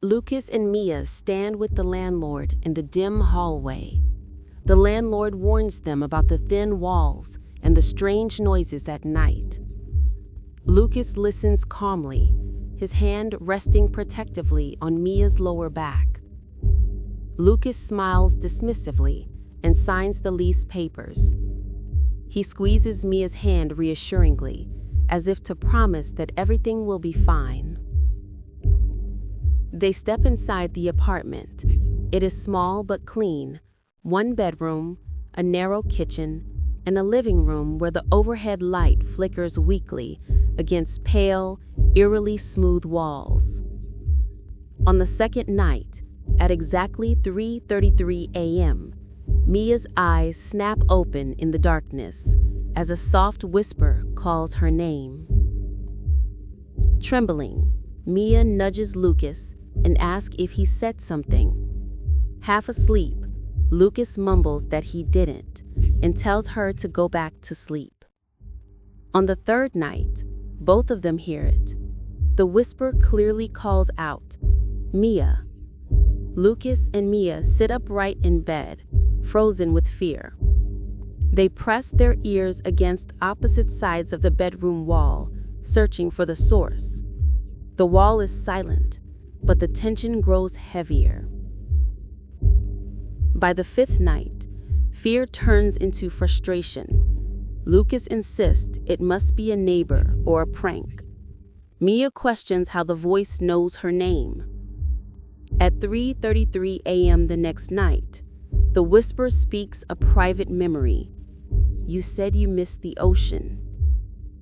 Lucas and Mia stand with the landlord in the dim hallway. The landlord warns them about the thin walls and the strange noises at night. Lucas listens calmly, his hand resting protectively on Mia's lower back. Lucas smiles dismissively and signs the lease papers. He squeezes Mia's hand reassuringly, as if to promise that everything will be fine. They step inside the apartment. It is small but clean, one bedroom, a narrow kitchen, and a living room where the overhead light flickers weakly against pale, eerily smooth walls. On the second night, at exactly 3:33 a.m., Mia's eyes snap open in the darkness as a soft whisper calls her name. Trembling, Mia nudges Lucas and asks if he said something. Half asleep, Lucas mumbles that he didn't and tells her to go back to sleep. On the third night, both of them hear it. The whisper clearly calls out, "Mia." Lucas and Mia sit upright in bed, frozen with fear. They press their ears against opposite sides of the bedroom wall, searching for the source. The wall is silent, but the tension grows heavier. By the fifth night, fear turns into frustration. Lucas insists it must be a neighbor or a prank. Mia questions how the voice knows her name. At 3:33 a.m. the next night, the whisper speaks a private memory. "You said you missed the ocean."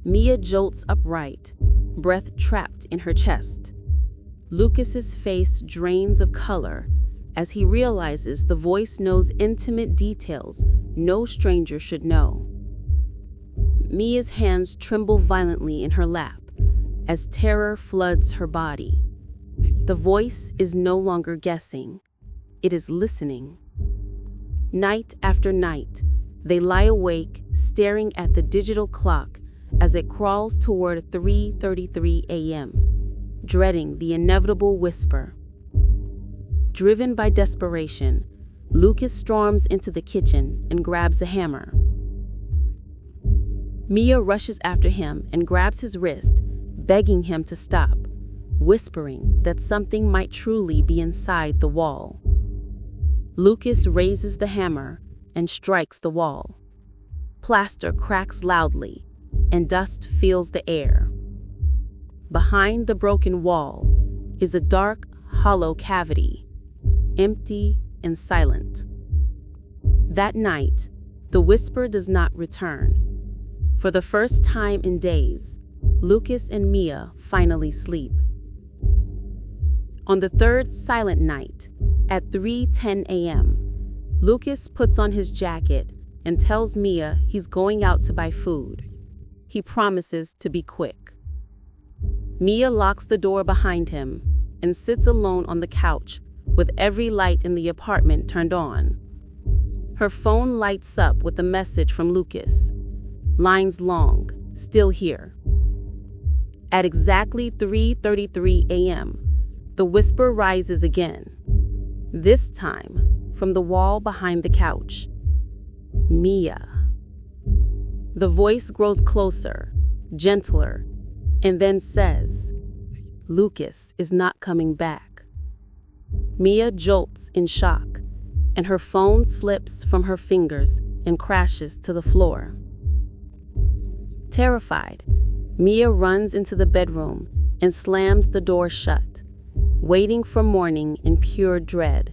Mia jolts upright, breath trapped in her chest. Lucas's face drains of color as he realizes the voice knows intimate details no stranger should know. Mia's hands tremble violently in her lap as terror floods her body. The voice is no longer guessing. It is listening. Night after night, they lie awake, staring at the digital clock as it crawls toward 3:33 a.m., dreading the inevitable whisper. Driven by desperation, Lucas storms into the kitchen and grabs a hammer. Mia rushes after him and grabs his wrist, begging him to stop, whispering that something might truly be inside the wall. Lucas raises the hammer and strikes the wall. Plaster cracks loudly, and dust fills the air. Behind the broken wall is a dark, hollow cavity, empty and silent. That night, the whisper does not return. For the first time in days, Lucas and Mia finally sleep. On the third silent night, at 3:10 a.m., Lucas puts on his jacket and tells Mia he's going out to buy food. He promises to be quick. Mia locks the door behind him and sits alone on the couch with every light in the apartment turned on. Her phone lights up with a message from Lucas. Lines long, still here. At exactly 3:33 a.m., the whisper rises again, this time from the wall behind the couch. "Mia." The voice grows closer, gentler, and then says, "Lucas is not coming back." Mia jolts in shock, and her phone slips from her fingers and crashes to the floor. Terrified, Mia runs into the bedroom and slams the door shut, waiting for morning in pure dread.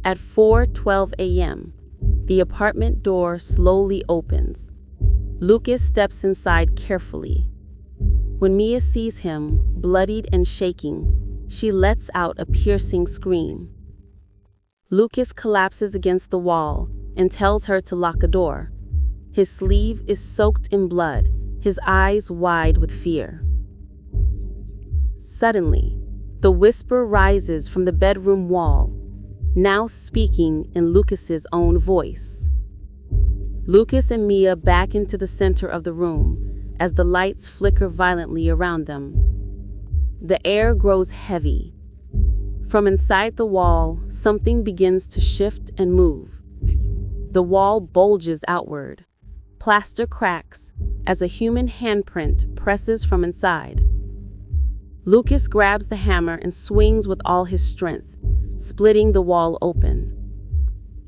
At 4:12 a.m., the apartment door slowly opens. Lucas steps inside carefully. When Mia sees him, bloodied and shaking, she lets out a piercing scream. Lucas collapses against the wall and tells her to lock a door. His sleeve is soaked in blood, his eyes wide with fear. Suddenly, the whisper rises from the bedroom wall, now speaking in Lucas's own voice. Lucas and Mia back into the center of the room as the lights flicker violently around them. The air grows heavy, From inside the wall, something begins to shift and move. The wall bulges outward. Plaster cracks as a human handprint presses from inside. Lucas grabs the hammer and swings with all his strength, splitting the wall open.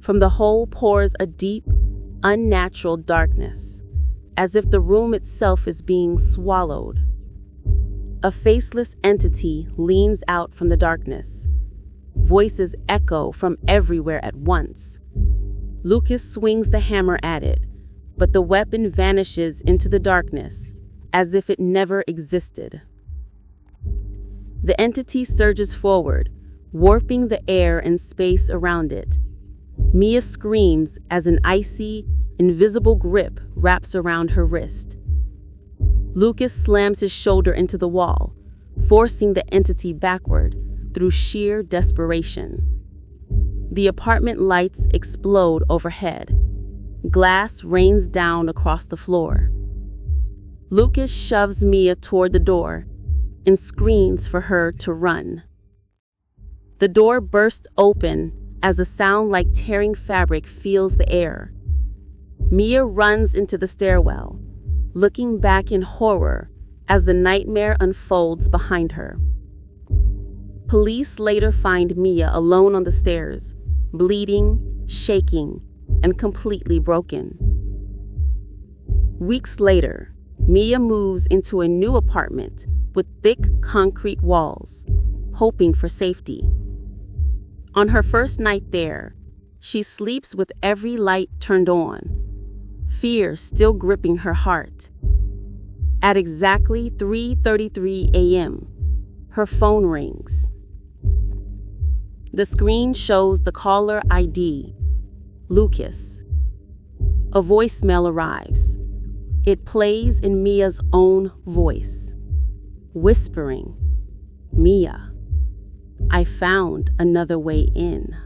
From the hole pours a deep, unnatural darkness, as if the room itself is being swallowed. A faceless entity leans out from the darkness. Voices echo from everywhere at once. Lucas swings the hammer at it, but the weapon vanishes into the darkness, as if it never existed. The entity surges forward, warping the air and space around it. Mia screams as an icy, invisible grip wraps around her wrist. Lucas slams his shoulder into the wall, forcing the entity backward through sheer desperation. The apartment lights explode overhead. Glass rains down across the floor. Lucas shoves Mia toward the door and screams for her to run. The door bursts open as a sound like tearing fabric fills the air. Mia runs into the stairwell, looking back in horror as the nightmare unfolds behind her. Police later find Mia alone on the stairs, bleeding, shaking, and completely broken. Weeks later, Mia moves into a new apartment with thick concrete walls, hoping for safety. On her first night there, she sleeps with every light turned on, fear still gripping her heart. At exactly 3:33 a.m., her phone rings. The screen shows the caller ID, Lucas. A voicemail arrives. It plays in Mia's own voice, whispering, "Mia, I found another way in."